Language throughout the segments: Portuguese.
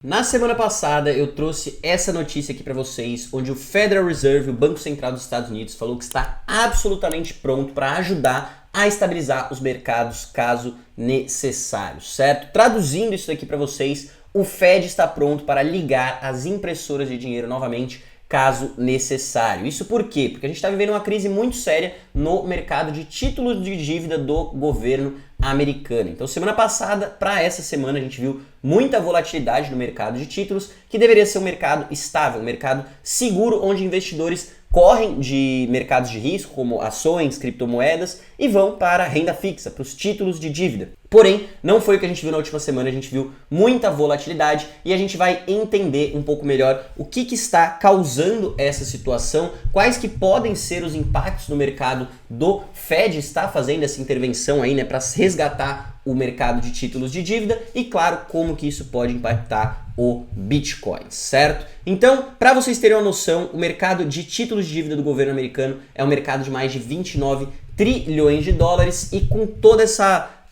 Na semana passada eu trouxe essa notícia aqui para vocês, onde o Federal Reserve, o Banco Central dos Estados Unidos, falou que está absolutamente pronto para ajudar a estabilizar os mercados caso necessário, certo? Traduzindo isso aqui para vocês, o Fed está pronto para ligar as impressoras de dinheiro novamente caso necessário. Isso por quê? Porque a gente está vivendo uma crise muito séria no mercado de títulos de dívida do governo americano. Então, semana passada para essa semana a gente viu muita volatilidade no mercado de títulos, que deveria ser um mercado estável, um mercado seguro, onde investidores correm de mercados de risco, como ações, criptomoedas, e vão para a renda fixa, para os títulos de dívida. Porém, não foi o que a gente viu na última semana, a gente viu muita volatilidade e a gente vai entender um pouco melhor o que está causando essa situação, quais que podem ser os impactos no mercado do Fed está fazendo essa intervenção aí, né, para resgatar o mercado de títulos de dívida e, claro, como que isso pode impactar o Bitcoin, certo? Então, para vocês terem uma noção, o mercado de títulos de dívida do governo americano é um mercado de mais de 29 trilhões de dólares e com toda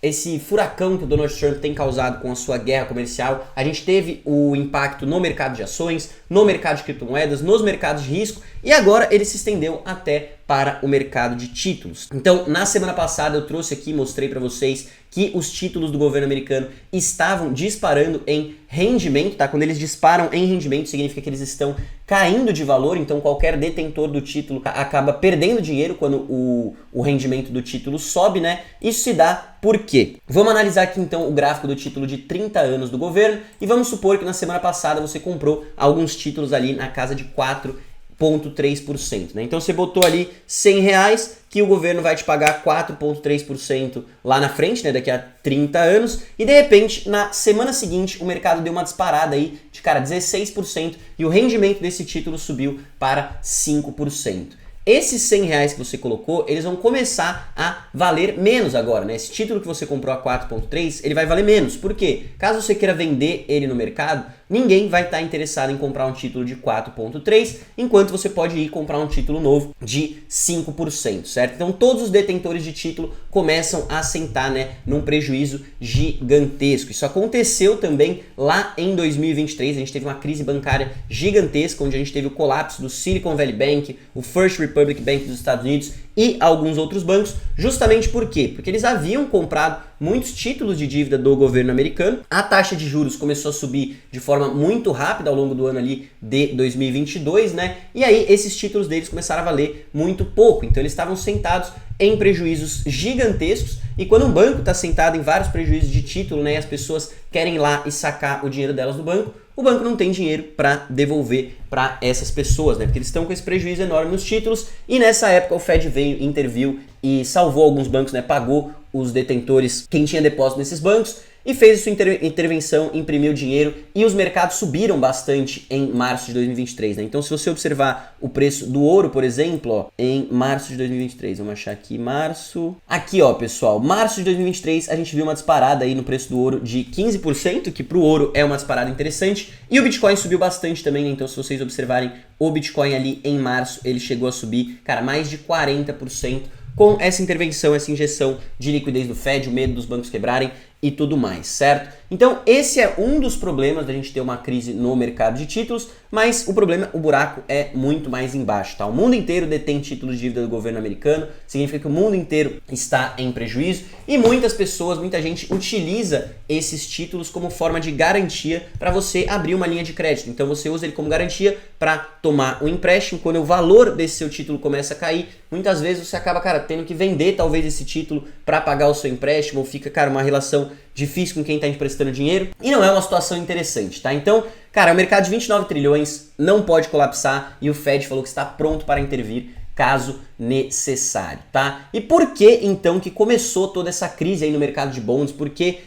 esse furacão que o Donald Trump tem causado com a sua guerra comercial, a gente teve o impacto no mercado de ações, no mercado de criptomoedas, nos mercados de risco e agora ele se estendeu até para o mercado de títulos. Então, na semana passada eu trouxe aqui, mostrei para vocês que os títulos do governo americano estavam disparando em rendimento, tá? Quando eles disparam em rendimento, significa que eles estão caindo de valor, então qualquer detentor do título acaba perdendo dinheiro quando o rendimento do título sobe, né? Isso se dá por quê? Vamos analisar aqui então o gráfico do título de 30 anos do governo e vamos supor que na semana passada você comprou alguns títulos ali na casa de 4,3%, né? Então você botou ali R$100 que o governo vai te pagar 4,3% lá na frente, né, daqui a 30 anos, e de repente na semana seguinte o mercado deu uma disparada aí de 16% e o rendimento desse título subiu para 5%. Esses R$100 que você colocou, eles vão começar a valer menos agora, né? Esse título que você comprou a 4,3, ele vai valer menos. Por quê? Caso você queira vender ele no mercado, ninguém vai estar interessado em comprar um título de 4,3, enquanto você pode ir comprar um título novo de 5%, certo? Então todos os detentores de título começam a sentar, né, num prejuízo gigantesco. Isso aconteceu também lá em 2023, a gente teve uma crise bancária gigantesca, onde a gente teve o colapso do Silicon Valley Bank, o First Republic Bank dos Estados Unidos e alguns outros bancos, justamente por quê? Porque eles haviam comprado muitos títulos de dívida do governo americano, a taxa de juros começou a subir de forma muito rápida ao longo do ano ali de 2022, né? E aí esses títulos deles começaram a valer muito pouco, então eles estavam sentados em prejuízos gigantescos e quando um banco está sentado em vários prejuízos de título, né, e as pessoas querem ir lá e sacar o dinheiro delas do banco, o banco não tem dinheiro para devolver para essas pessoas, né? Porque eles estão com esse prejuízo enorme nos títulos e nessa época o Fed veio, interviu e salvou alguns bancos, né? Pagou os detentores, quem tinha depósito nesses bancos e fez sua intervenção, imprimiu dinheiro e os mercados subiram bastante em março de 2023, né? Então se você observar o preço do ouro, por exemplo, ó, em março de 2023, vamos achar aqui março, aqui ó pessoal, março de 2023 a gente viu uma disparada aí no preço do ouro de 15%, que pro ouro é uma disparada interessante, e o Bitcoin subiu bastante também, né? Então se vocês observarem o Bitcoin ali em março, ele chegou a subir, cara, mais de 40%, com essa intervenção, essa injeção de liquidez do Fed, o medo dos bancos quebrarem e tudo mais, certo? Então esse é um dos problemas da gente ter uma crise no mercado de títulos, mas o problema, o buraco é muito mais embaixo, tá? O mundo inteiro detém títulos de dívida do governo americano, significa que o mundo inteiro está em prejuízo e muitas pessoas, muita gente utiliza esses títulos como forma de garantia para você abrir uma linha de crédito. Então você usa ele como garantia para tomar um empréstimo. Quando o valor desse seu título começa a cair, muitas vezes você acaba, cara, tendo que vender talvez esse título para pagar o seu empréstimo, ou fica, cara, uma relação difícil com quem está emprestando dinheiro e não é uma situação interessante, tá? Então, cara, o mercado de 29 trilhões não pode colapsar e o Fed falou que está pronto para intervir caso necessário, tá? E por que então que começou toda essa crise aí no mercado de bonds? Por que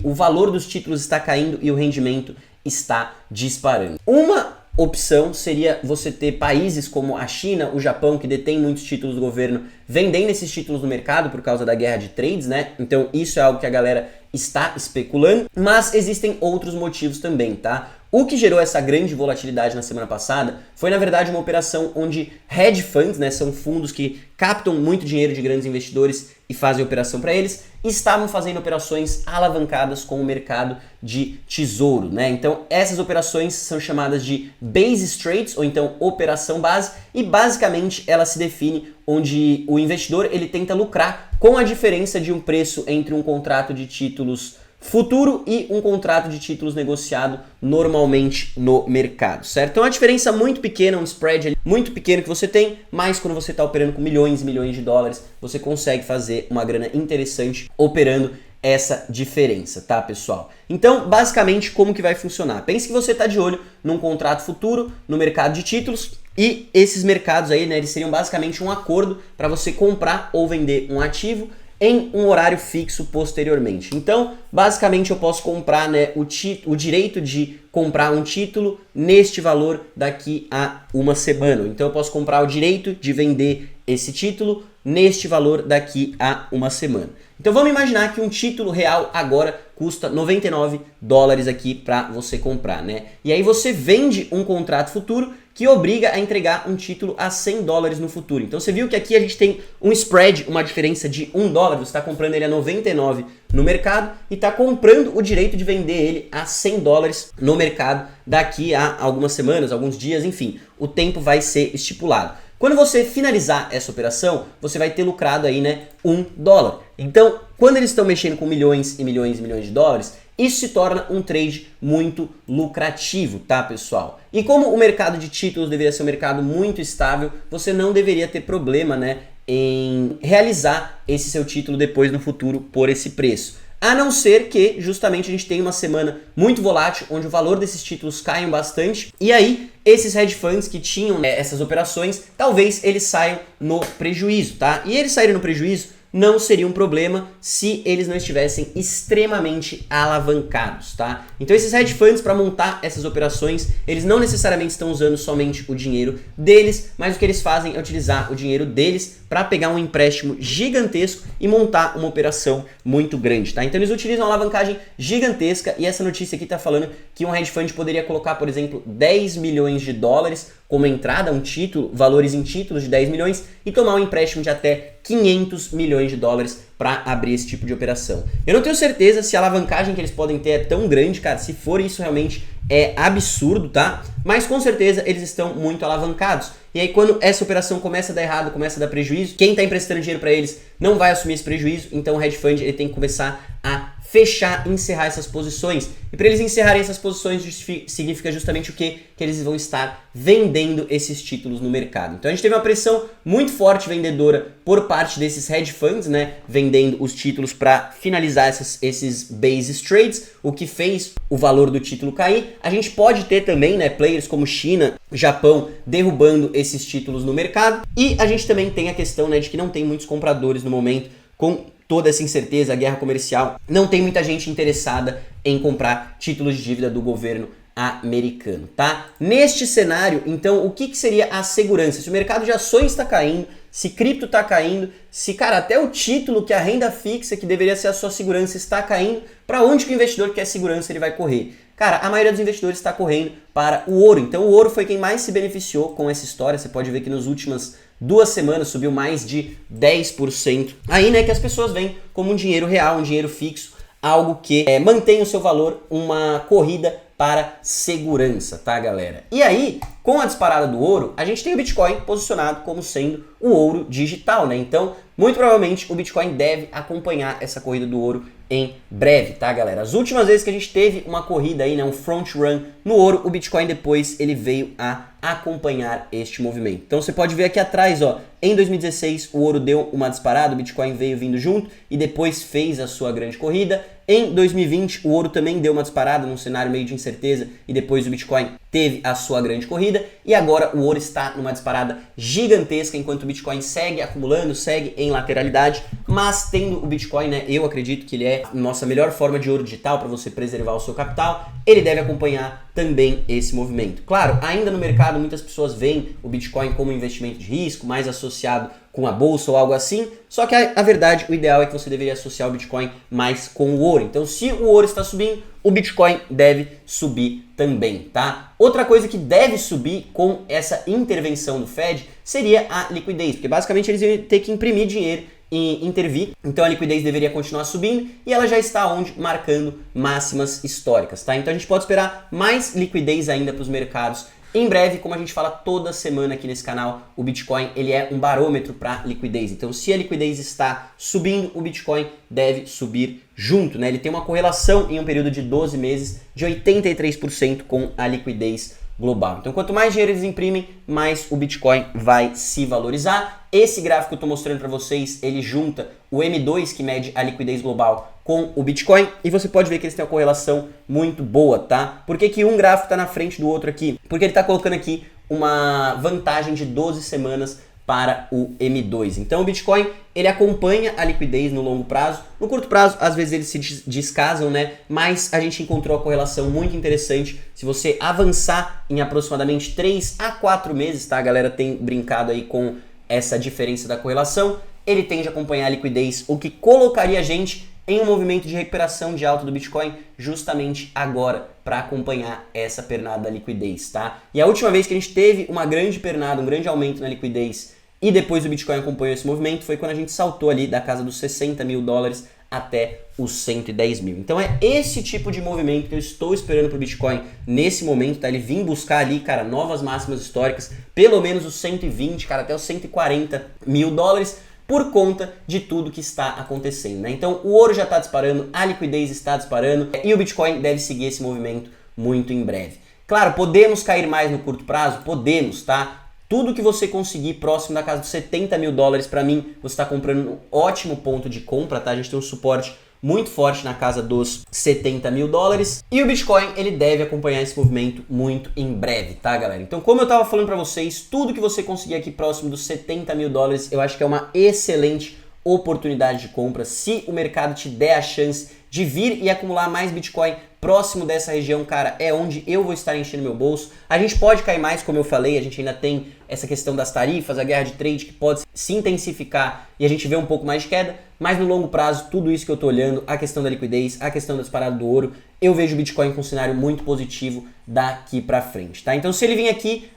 o valor dos títulos está caindo e o rendimento está disparando? Uma opção seria você ter países como a China, o Japão, que detêm muitos títulos do governo, vendendo esses títulos no mercado por causa da guerra de trades, né? Então isso é algo que a galera está especulando, mas existem outros motivos também, tá? O que gerou essa grande volatilidade na semana passada foi, na verdade, uma operação onde hedge funds, né, são fundos que captam muito dinheiro de grandes investidores e fazem operação para eles, estavam fazendo operações alavancadas com o mercado de tesouro, né? Então, essas operações são chamadas de basis trades, ou então operação base, e basicamente ela se define onde o investidor ele tenta lucrar com a diferença de um preço entre um contrato de títulos futuro e um contrato de títulos negociado normalmente no mercado, certo? Então, é uma diferença muito pequena, um spread muito pequeno que você tem, mas quando você está operando com milhões e milhões de dólares, você consegue fazer uma grana interessante operando essa diferença, tá, pessoal? Então, basicamente, como que vai funcionar? Pense que você está de olho num contrato futuro no mercado de títulos e esses mercados aí, né, eles seriam basicamente um acordo para você comprar ou vender um ativo em um horário fixo posteriormente. Então, basicamente eu posso comprar, né, o direito de comprar um título neste valor daqui a uma semana. Então eu posso comprar o direito de vender esse título neste valor daqui a uma semana. Então vamos imaginar que um título real agora custa 99 dólares aqui para você comprar, né? E aí você vende um contrato futuro que obriga a entregar um título a 100 dólares no futuro. Então você viu que aqui a gente tem um spread, uma diferença de 1 dólar, você está comprando ele a 99 no mercado e está comprando o direito de vender ele a 100 dólares no mercado daqui a algumas semanas, alguns dias, enfim, o tempo vai ser estipulado. Quando você finalizar essa operação, você vai ter lucrado aí, né, 1 dólar. Então, quando eles estão mexendo com milhões e milhões e milhões de dólares, isso se torna um trade muito lucrativo, tá, pessoal? E como o mercado de títulos deveria ser um mercado muito estável, você não deveria ter problema, né, em realizar esse seu título depois no futuro por esse preço. A não ser que justamente a gente tenha uma semana muito volátil, onde o valor desses títulos caiam bastante, e aí esses hedge funds que tinham, né, essas operações, talvez eles saiam no prejuízo, tá? E eles saírem no prejuízo não seria um problema se eles não estivessem extremamente alavancados, tá? Então esses hedge funds, para montar essas operações, eles não necessariamente estão usando somente o dinheiro deles, mas o que eles fazem é utilizar o dinheiro deles para pegar um empréstimo gigantesco e montar uma operação muito grande, tá? Então eles utilizam uma alavancagem gigantesca e essa notícia aqui está falando que um hedge fund poderia colocar, por exemplo, 10 milhões de dólares como entrada, um título, valores em títulos de 10 milhões e tomar um empréstimo de até 500 milhões de dólares para abrir esse tipo de operação. Eu não tenho certeza se a alavancagem que eles podem ter é tão grande, cara, se for isso realmente é absurdo, tá? Mas com certeza eles estão muito alavancados. E aí quando essa operação começa a dar errado, começa a dar prejuízo, quem está emprestando dinheiro para eles não vai assumir esse prejuízo, então o hedge fund ele tem que começar a fechar, encerrar essas posições. E para eles encerrarem essas posições significa justamente o quê? Que eles vão estar vendendo esses títulos no mercado. Então a gente teve uma pressão muito forte vendedora por parte desses hedge funds, né? Vendendo os títulos para finalizar esses basis trades, o que fez o valor do título cair. A gente pode ter também, né, players como China, Japão, derrubando esses títulos no mercado. E a gente também tem a questão, né, de que não tem muitos compradores no momento com toda essa incerteza, a guerra comercial, não tem muita gente interessada em comprar títulos de dívida do governo americano, tá? Neste cenário, então, o que seria a segurança? Se o mercado de ações está caindo, se cripto está caindo, se, cara, até o título, que é a renda fixa, que deveria ser a sua segurança, está caindo, para onde que o investidor que quer segurança ele vai correr? Cara, a maioria dos investidores está correndo para o ouro. Então, o ouro foi quem mais se beneficiou com essa história. Você pode ver que nas últimas 2 semanas subiu mais de 10%. Aí, né, que as pessoas veem como um dinheiro real, um dinheiro fixo, algo que mantém o seu valor, uma corrida para segurança, tá, galera? E aí, com a disparada do ouro, a gente tem o Bitcoin posicionado como sendo o ouro digital, né? Então, muito provavelmente, o Bitcoin deve acompanhar essa corrida do ouro em breve, tá, galera? As últimas vezes que a gente teve uma corrida aí, né, um front run no ouro, o Bitcoin depois ele veio a acompanhar este movimento. Então você pode ver aqui atrás, ó, em 2016 o ouro deu uma disparada, o Bitcoin veio vindo junto e depois fez a sua grande corrida. Em 2020 o ouro também deu uma disparada num cenário meio de incerteza e depois o Bitcoin teve a sua grande corrida e agora o ouro está numa disparada gigantesca enquanto o Bitcoin segue acumulando, segue em lateralidade, mas tendo o Bitcoin, né, eu acredito que ele é a nossa melhor forma de ouro digital para você preservar o seu capital, ele deve acompanhar também esse movimento. Claro, ainda no mercado muitas pessoas veem o Bitcoin como um investimento de risco, mais associado com a bolsa ou algo assim, só que a verdade, o ideal é que você deveria associar o Bitcoin mais com o ouro. Então, se o ouro está subindo, o Bitcoin deve subir também, tá? Outra coisa que deve subir com essa intervenção do Fed seria a liquidez, porque basicamente eles iam ter que imprimir dinheiro e intervir, então a liquidez deveria continuar subindo e ela já está onde? Marcando máximas históricas, tá? Então a gente pode esperar mais liquidez ainda para os mercados. Em breve, como a gente fala toda semana aqui nesse canal, o Bitcoin ele é um barômetro para liquidez. Então, se a liquidez está subindo, o Bitcoin deve subir junto, né? Ele tem uma correlação em um período de 12 meses de 83% com a liquidez global. Então, quanto mais dinheiro eles imprimem, mais o Bitcoin vai se valorizar. Esse gráfico que eu estou mostrando para vocês, ele junta o M2, que mede a liquidez global, com o Bitcoin, e você pode ver que eles têm uma correlação muito boa, tá? Por que que um gráfico está na frente do outro aqui? Porque ele está colocando aqui uma vantagem de 12 semanas para o M2. Então o Bitcoin, ele acompanha a liquidez no longo prazo. No curto prazo, às vezes eles se descasam, né? Mas a gente encontrou a correlação muito interessante. Se você avançar em aproximadamente 3 a 4 meses, tá? A galera tem brincado aí com essa diferença da correlação. Ele tende a acompanhar a liquidez, o que colocaria a gente em um movimento de recuperação de alta do Bitcoin justamente agora para acompanhar essa pernada da liquidez, tá? E a última vez que a gente teve uma grande pernada, um grande aumento na liquidez e depois o Bitcoin acompanhou esse movimento foi quando a gente saltou ali da casa dos 60 mil dólares até os 110 mil. Então é esse tipo de movimento que eu estou esperando para o Bitcoin nesse momento, tá? Ele vir buscar ali, cara, novas máximas históricas, pelo menos os 120, cara, até os 140 mil dólares, por conta de tudo que está acontecendo, né? Então o ouro já está disparando, a liquidez está disparando e o Bitcoin deve seguir esse movimento muito em breve. Claro, podemos cair mais no curto prazo? Podemos, tá? Tudo que você conseguir próximo da casa dos 70 mil dólares, para mim, você está comprando um ótimo ponto de compra, tá? A gente tem um suporte muito forte na casa dos 70 mil dólares e o Bitcoin ele deve acompanhar esse movimento muito em breve, tá, galera? Então, como eu tava falando para vocês, tudo que você conseguir aqui próximo dos 70 mil dólares, eu acho que é uma excelente oportunidade de compra se o mercado te der a chance de vir e acumular mais Bitcoin próximo dessa região, cara, é onde eu vou estar enchendo meu bolso. A gente pode cair mais, como eu falei, a gente ainda tem essa questão das tarifas, a guerra de trade que pode se intensificar e a gente vê um pouco mais de queda, mas no longo prazo, tudo isso que eu tô olhando, a questão da liquidez, a questão das paradas do ouro, eu vejo o Bitcoin com um cenário muito positivo daqui pra frente, tá? Então se ele vir aqui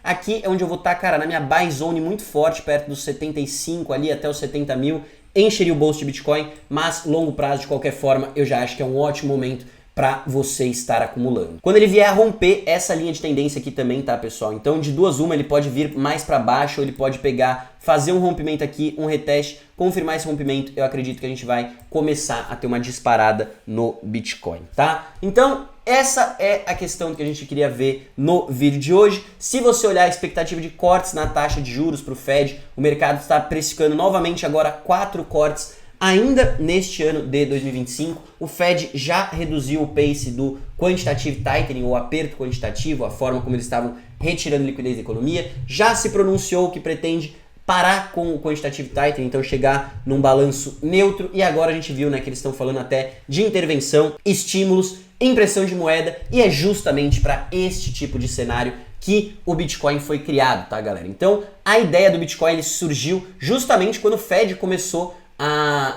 é onde eu vou estar, cara, na minha buy zone muito forte, perto dos 75 ali até os 70 mil, encheria o bolso de Bitcoin, mas longo prazo, de qualquer forma, eu já acho que é um ótimo momento para você estar acumulando. Quando ele vier a romper essa linha de tendência aqui também, tá, pessoal? Então, de duas uma, ele pode vir mais para baixo, ou ele pode pegar, fazer um rompimento aqui, um reteste, confirmar esse rompimento, eu acredito que a gente vai começar a ter uma disparada no Bitcoin, tá? Então, essa é a questão que a gente queria ver no vídeo de hoje. Se você olhar a expectativa de cortes na taxa de juros para o Fed, o mercado está precificando novamente agora 4 cortes ainda neste ano de 2025. O Fed já reduziu o pace do quantitative tightening, ou aperto quantitativo, a forma como eles estavam retirando liquidez da economia, já se pronunciou que pretende parar com o quantitative tightening, então chegar num balanço neutro, e agora a gente viu, né, que eles estão falando até de intervenção, estímulos, impressão de moeda, e é justamente para este tipo de cenário que o Bitcoin foi criado, tá, galera? Então, a ideia do Bitcoin ele surgiu justamente quando o Fed começou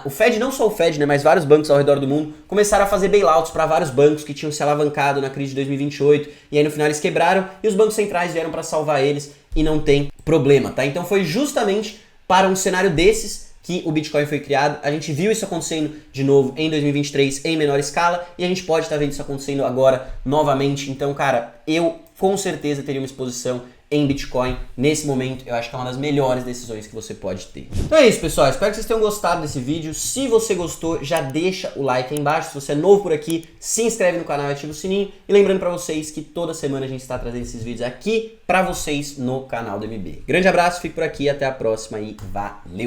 o Fed, não só o Fed, né, mas vários bancos ao redor do mundo começaram a fazer bailouts para vários bancos que tinham se alavancado na crise de 2028 e aí no final eles quebraram e os bancos centrais vieram para salvar eles e não tem problema, tá? Então foi justamente para um cenário desses que o Bitcoin foi criado. A gente viu isso acontecendo de novo em 2023 em menor escala e a gente pode estar vendo isso acontecendo agora novamente. Então, cara, eu com certeza teria uma exposição em Bitcoin nesse momento. Eu acho que é uma das melhores decisões que você pode ter. Então é isso, pessoal. Espero que vocês tenham gostado desse vídeo. Se você gostou, já deixa o like aí embaixo. Se você é novo por aqui, se inscreve no canal e ativa o sininho. E lembrando para vocês que toda semana a gente está trazendo esses vídeos aqui para vocês no canal do MB. Grande abraço, fico por aqui, até a próxima e valeu!